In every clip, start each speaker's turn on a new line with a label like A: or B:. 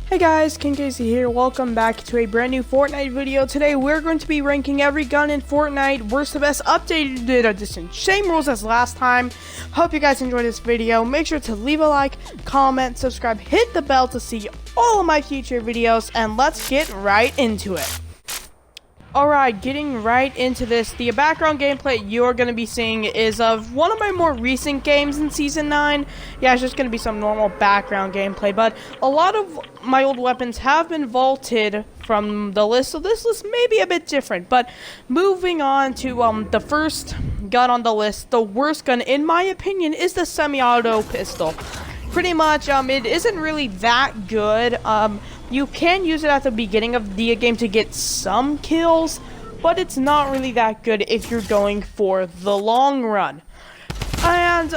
A: Hey guys, King Casey here. Welcome back to a brand new Fortnite video. Today we're going to be ranking every gun in Fortnite. Worst to best, updated edition. Same rules as last time. Hope you guys enjoyed this video. Make sure to leave a like, comment, subscribe, hit the bell to see all of my future videos, and let's get right into it. Alright, getting right into this, the background gameplay you're going to be seeing is of one of my more recent games in Season 9. Yeah, it's just going to be some normal background gameplay, but a lot of my old weapons have been vaulted from the list, so this list may be a bit different. But moving on to the first gun on the list, the worst gun in my opinion is the semi-auto pistol. Pretty much, it isn't really that good. You can use it at the beginning of the game to get some kills, but it's not really that good if you're going for the long run. And,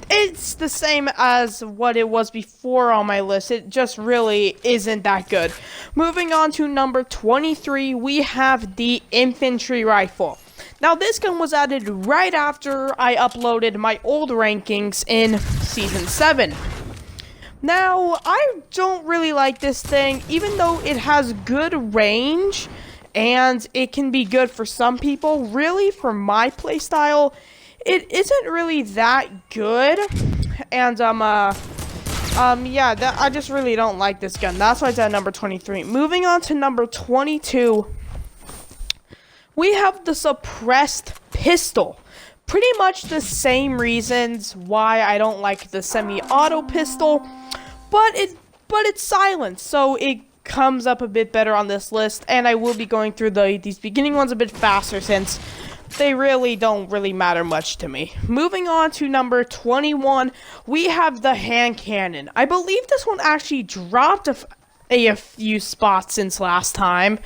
A: it's the same as what it was before on my list. It just really isn't that good. Moving on to number 23, we have the infantry rifle. Now, this gun was added right after I uploaded my old rankings in Season 7. Now, I don't really like this thing, even though it has good range, and it can be good for some people. Really, for my playstyle, it isn't really that good, and, yeah, I just really don't like this gun. That's why it's at number 23. Moving on to number 22, we have the suppressed pistol. Pretty much the same reasons why I don't like the semi-auto pistol, but it's silent, so it comes up a bit better on this list, and I will be going through these beginning ones a bit faster since they really don't matter much to me. Moving on to number 21, we have the hand cannon. I believe this one actually dropped a few spots since last time.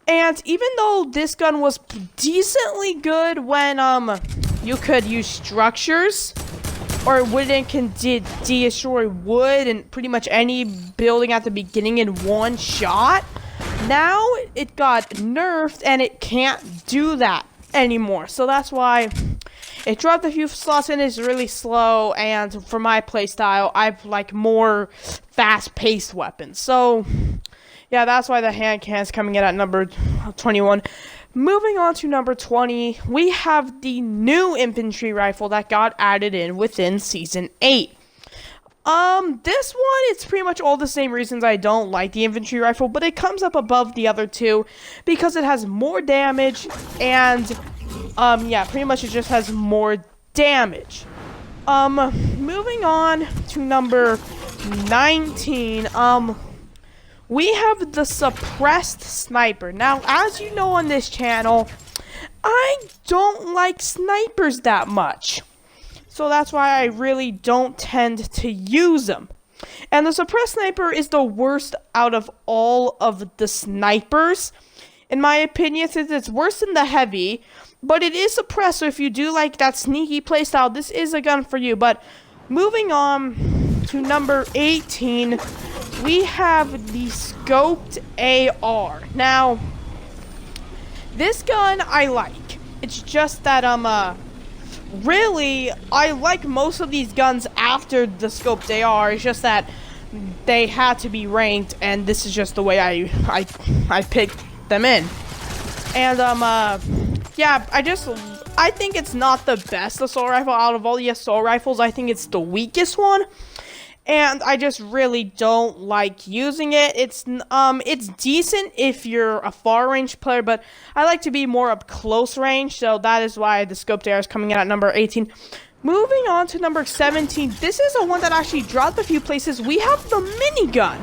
A: And even though this gun was decently good when you could use structures, or when it can destroy wood and pretty much any building at the beginning in one shot, now it got nerfed and it can't do that anymore. So that's why it dropped a few slots and is really slow, and for my playstyle, I like more fast-paced weapons. So yeah, that's why the hand cannon's coming in at number 21. Moving on to number 20, we have the new infantry rifle that got added in within Season 8. This one, it's pretty much all the same reasons I don't like the infantry rifle, but it comes up above the other two because it has more damage and, yeah, pretty much it just has more damage. Moving on to number 19, we have the suppressed sniper. Now, as you know on this channel, I don't like snipers that much. So that's why I really don't tend to use them. And the suppressed sniper is the worst out of all of the snipers, in my opinion, since it's worse than the heavy. But it is suppressed, so if you do like that sneaky playstyle, this is a gun for you. But moving on to number 18, we have the scoped AR. Now, this gun I like. It's just that, really, I like most of these guns after the scoped AR. It's just that they had to be ranked, and this is just the way I picked them in. And, yeah, I think it's not the best assault rifle out of all the assault rifles. I think it's the weakest one. And I just really don't like using it. It's decent if you're a far range player, but I like to be more up close range, so that is why the scoped AR is coming in at number 18. Moving on to number 17, this is the one that actually dropped a few places. We have the minigun.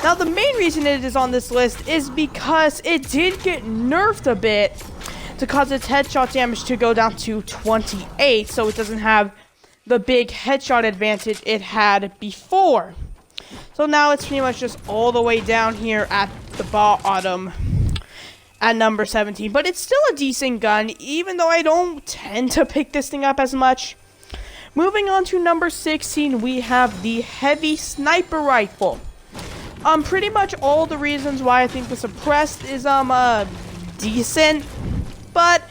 A: Now, the main reason it is on this list is because it did get nerfed a bit to cause its headshot damage to go down to 28, so it doesn't have the big headshot advantage it had before. So now it's pretty much just all the way down here at the bottom at number 17. But it's still a decent gun, even though I don't tend to pick this thing up as much. Moving on to number 16, we have the heavy sniper rifle. Pretty much all the reasons why I think the suppressed is decent, but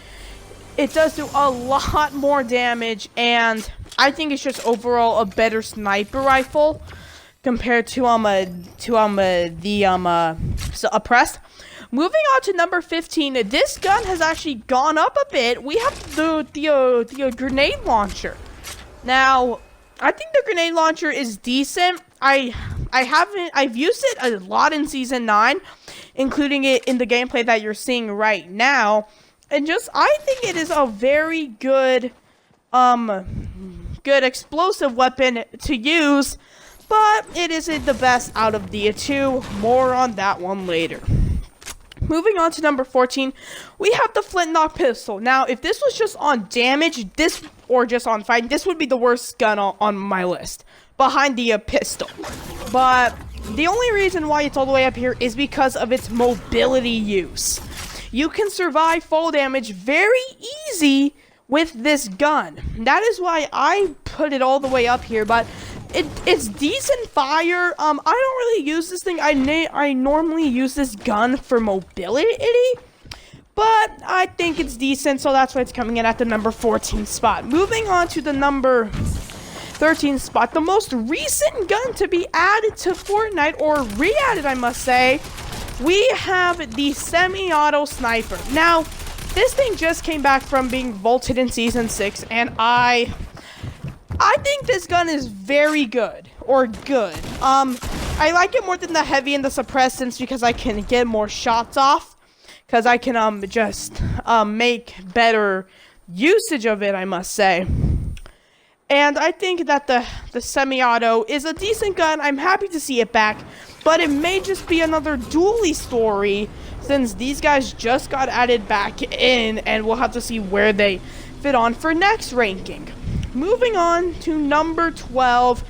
A: it does do a lot more damage, and I think it's just overall a better sniper rifle. compared to oppressed. Moving on to number 15, this gun has actually gone up a bit. We have the grenade launcher. Now, I think the grenade launcher is decent. I've used it a lot in Season 9, including it in the gameplay that you're seeing right now. And I think it is a very good explosive weapon to use, but it isn't the best out of the two. More on that one later. Moving on to number 14, we have the flintlock pistol. Now, if this was just on damage, or just on fighting, this would be the worst gun on my list, behind the pistol. But the only reason why it's all the way up here is because of its mobility use. You can survive fall damage very easy with this gun. That is why I put it all the way up here, but it's decent fire. I don't really use this thing. I normally use this gun for mobility, but I think it's decent, so that's why it's coming in at the number 14 spot. Moving on to the number 13 spot, the most recent gun to be added to Fortnite, or re-added, I must say. We have the semi-auto sniper. Now, this thing just came back from being vaulted in Season 6, and I think this gun is very good, or good. I like it more than the heavy and the suppressants because I can get more shots off, because I can make better usage of it, I must say. And I think that the semi-auto is a decent gun. I'm happy to see it back, but it may just be another dually story, since these guys just got added back in, and we'll have to see where they fit on for next ranking. Moving on to number 12,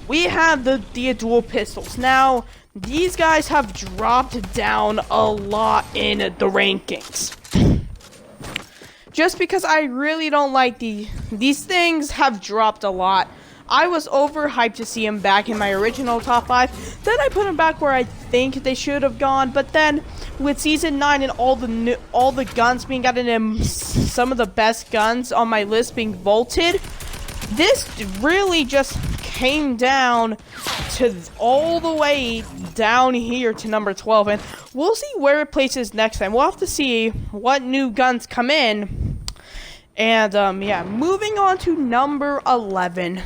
A: we have the dual pistols. Now, these guys have dropped down a lot in the rankings. Just because I really don't like these things have dropped a lot. I was overhyped to see them back in my original top 5. Then I put them back where I think they should have gone. But then with Season 9 and all the guns being added and some of the best guns on my list being vaulted, this really just came down to all the way down here to number 12. And we'll see where it places next time. We'll have to see what new guns come in. And yeah, moving on to number 11.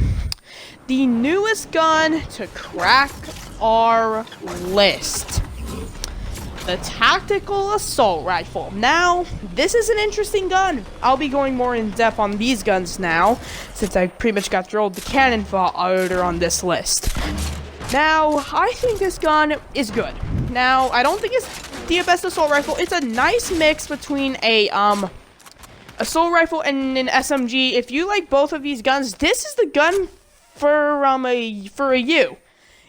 A: The newest gun to crack our list. The Tactical Assault Rifle. Now, this is an interesting gun. I'll be going more in depth on these guns now, since I pretty much got thrown the cannon fodder on this list. Now, I think this gun is good. Now, I don't think it's the best assault rifle. It's a nice mix between a assault rifle and an SMG. If you like both of these guns, this is the gun for a U.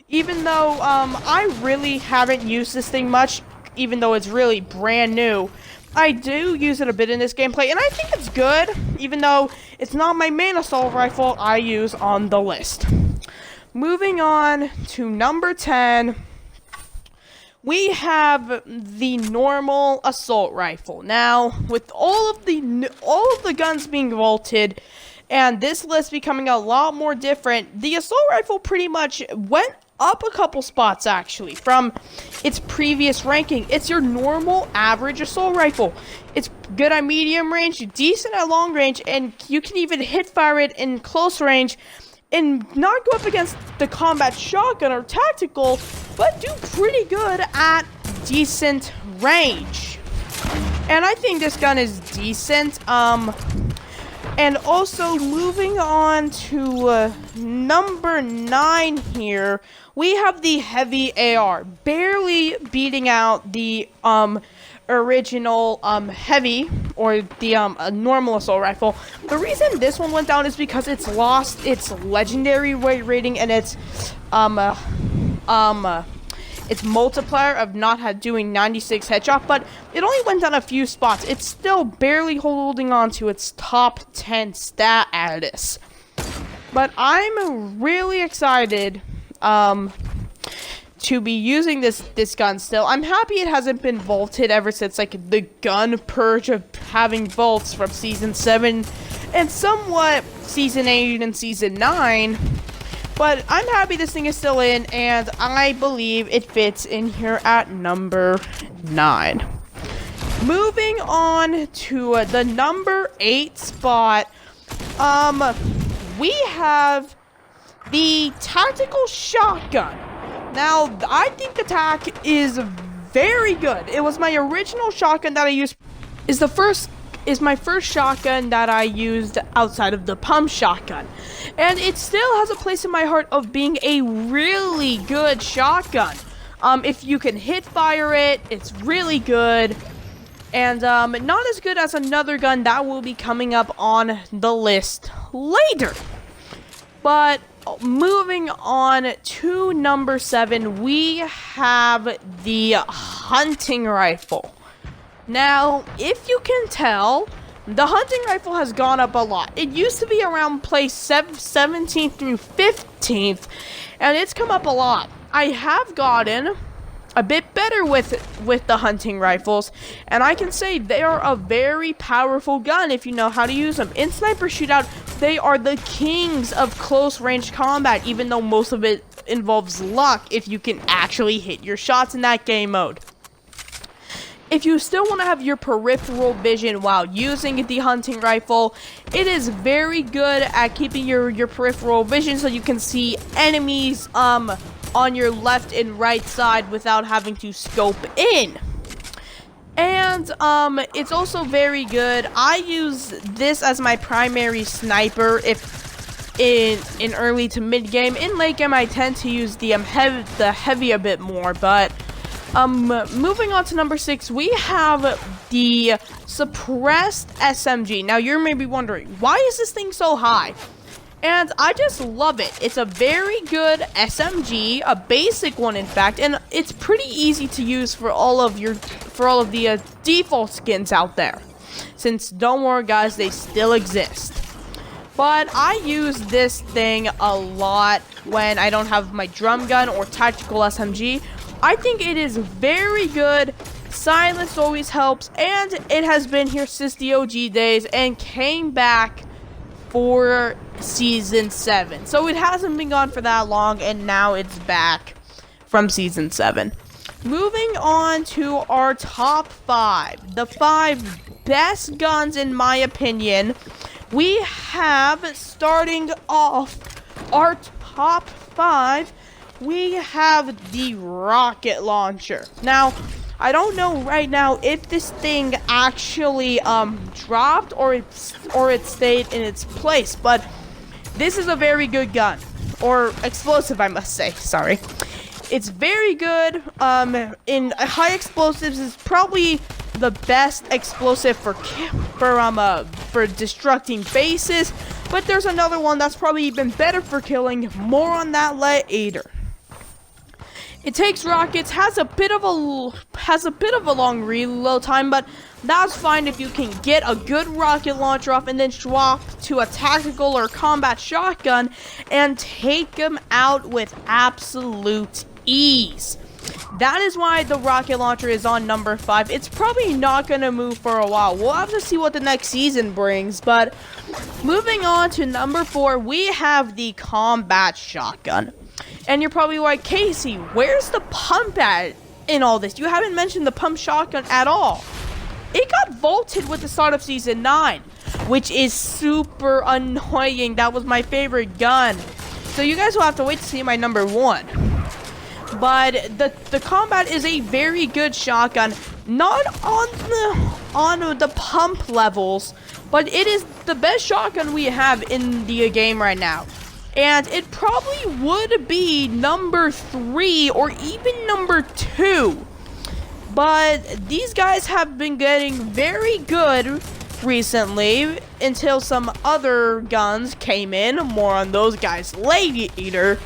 A: Even though I really haven't used this thing much, even though it's really brand new, I do use it a bit in this gameplay, and I think it's good, even though it's not my main assault rifle I use on the list. Moving on to number 10, we have the normal assault rifle. Now, with all of the guns being vaulted, and this list becoming a lot more different, the assault rifle pretty much went up a couple spots, actually, from its previous ranking. It's your normal average assault rifle. It's good at medium range, decent at long range, and you can even hit fire it in close range and not go up against the combat shotgun or tactical, but do pretty good at decent range. And I think this gun is decent. And also, moving on to number 9 here, we have the heavy AR, barely beating out the original heavy, or the normal assault rifle. The reason this one went down is because it's lost its legendary rating and its multiplier of not doing 96 headshot, but it only went down a few spots. It's still barely holding on to its top 10 status. But I'm really excited to be using this gun still. I'm happy it hasn't been vaulted ever since like the gun purge of having vaults from Season 7 and somewhat Season 8 and Season 9. But I'm happy this thing is still in, and I believe it fits in here at number 9. Moving on to the number 8 spot, we have the tactical shotgun. Now, I think the TAC is very good. It was my original shotgun that I used. Is my first shotgun that I used outside of the pump shotgun. And it still has a place in my heart of being a really good shotgun. If you can hit fire it, it's really good. And not as good as another gun that will be coming up on the list later. But moving on to number 7, we have the hunting rifle. Now, if you can tell, the hunting rifle has gone up a lot. It used to be around place 17th through 15th, and it's come up a lot. I have gotten a bit better with the hunting rifles, and I can say they are a very powerful gun if you know how to use them. In Sniper Shootout, they are the kings of close range combat, even though most of it involves luck if you can actually hit your shots in that game mode. If you still want to have your peripheral vision while using the hunting rifle, it is very good at keeping your peripheral vision so you can see enemies on your left and right side without having to scope in. And it's also very good. I use this as my primary sniper if in early to mid game. In late game, I tend to use the heavy a bit more, but moving on to number 6, we have the suppressed SMG. Now, you're maybe wondering, why is this thing so high? And I just love it. It's a very good SMG, a basic one in fact, and it's pretty easy to use for all of the default skins out there. Since, don't worry guys, they still exist. But I use this thing a lot when I don't have my drum gun or tactical SMG. I think it is very good. Silence always helps, and it has been here since the OG days and came back for Season 7. So it hasn't been gone for that long, and now it's back from Season 7. Moving on to our top 5. The 5 best guns in my opinion. We have, starting off our top 5, we have the rocket launcher. Now, I don't know right now if this thing actually dropped or it stayed in its place, but this is a very good gun, or explosive I must say, sorry. It's very good. In high explosives is probably the best explosive for destructing bases, but there's another one that's probably even better for killing. More on that later. It takes rockets, has a bit of a long reload time, but that's fine if you can get a good rocket launcher off and then swap to a tactical or combat shotgun and take them out with absolute ease. That is why the rocket launcher is on number 5. It's probably not going to move for a while. We'll have to see what the next season brings, but moving on to number 4, we have the combat shotgun. And you're probably like, Casey, where's the pump at in all this? You haven't mentioned the pump shotgun at all. It got vaulted with the start of Season 9, which is super annoying. That was my favorite gun. So you guys will have to wait to see my number 1. But the combat is a very good shotgun. Not on the pump levels, but it is the best shotgun we have in the game right now. And it probably would be number 3 or even number 2. But these guys have been getting very good recently until some other guns came in. More on those guys later.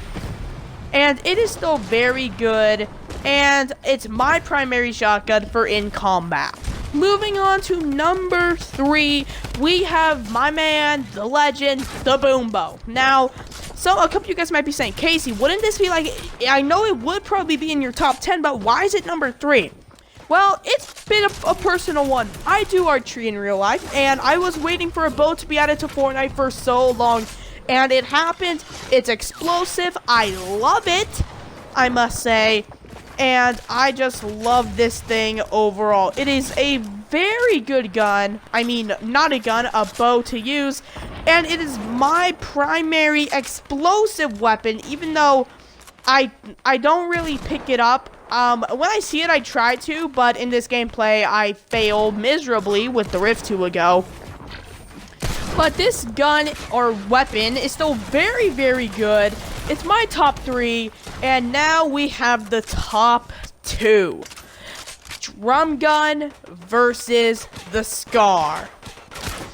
A: And it is still very good. And it's my primary shotgun for in combat. Moving on to number 3, we have my man, the legend, the Boombo. Now, so a couple of you guys might be saying, Casey, wouldn't this be like, I know it would probably be in your top 10, but why is it number 3? Well, it's been a personal one. I do archery in real life, and I was waiting for a bow to be added to Fortnite for so long. and it happened. It's explosive. I love it, I must say, and I just love this thing overall. It is a very good gun. I mean, not a gun, a bow to use, and it is my primary explosive weapon, even though I don't really pick it up. When I see it, I try to, but in this gameplay, I fail miserably with the Rift 2 ago. But this gun or weapon is still very, very good. It's my top 3, and now we have the top 2. Drum gun versus the Scar.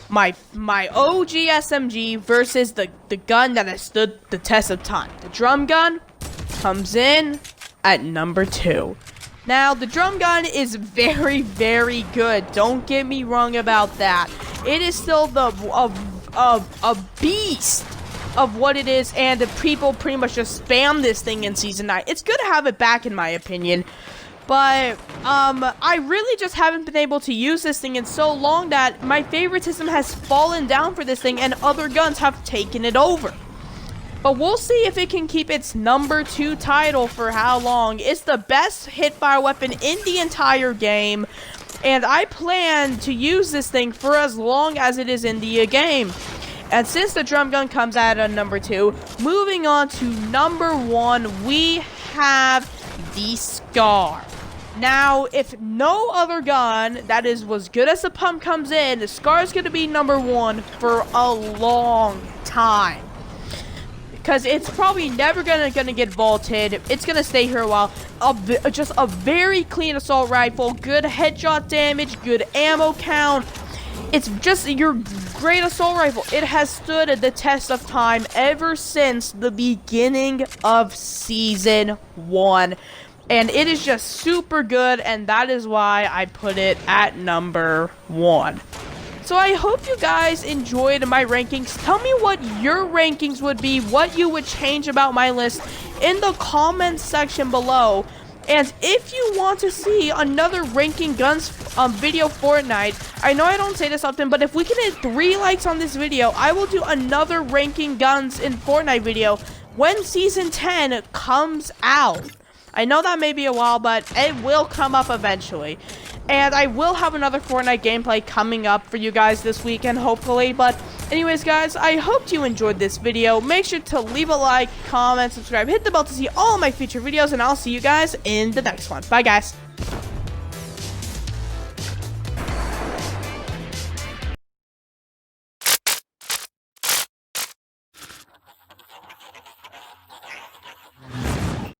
A: My OG SMG versus the gun that has stood the test of time. The drum gun comes in at number 2. Now, the drum gun is very, very good. Don't get me wrong about that. It is still a beast of what it is, and the people pretty much just spam this thing in Season 9. It's good to have it back, in my opinion. But, I really just haven't been able to use this thing in so long that my favoritism has fallen down for this thing, and other guns have taken it over. But we'll see if it can keep its number 2 title for how long. It's the best hipfire weapon in the entire game, and I plan to use this thing for as long as it is in the game. And since the drum gun comes out at number 2, moving on to number 1, we have the Scar. Now, if no other gun that was good as the pump comes in, the Scar is going to be number 1 for a long time. Because it's probably never gonna get vaulted. It's gonna stay here a while. Just a very clean assault rifle, good headshot damage, good ammo count. It's just your great assault rifle. It has stood the test of time ever since the beginning of Season 1. And it is just super good, and that is why I put it at number 1. So I hope you guys enjoyed my rankings. Tell me what your rankings would be, what you would change about my list in the comments section below. And if you want to see another ranking guns video Fortnite, I know I don't say this often, but if we can hit 3 likes on this video, I will do another ranking guns in Fortnite video when Season 10 comes out. I know that may be a while, but it will come up eventually. And I will have another Fortnite gameplay coming up for you guys this weekend, hopefully. But anyways, guys, I hope you enjoyed this video. Make sure to leave a like, comment, subscribe, hit the bell to see all of my future videos, and I'll see you guys in the next one. Bye, guys.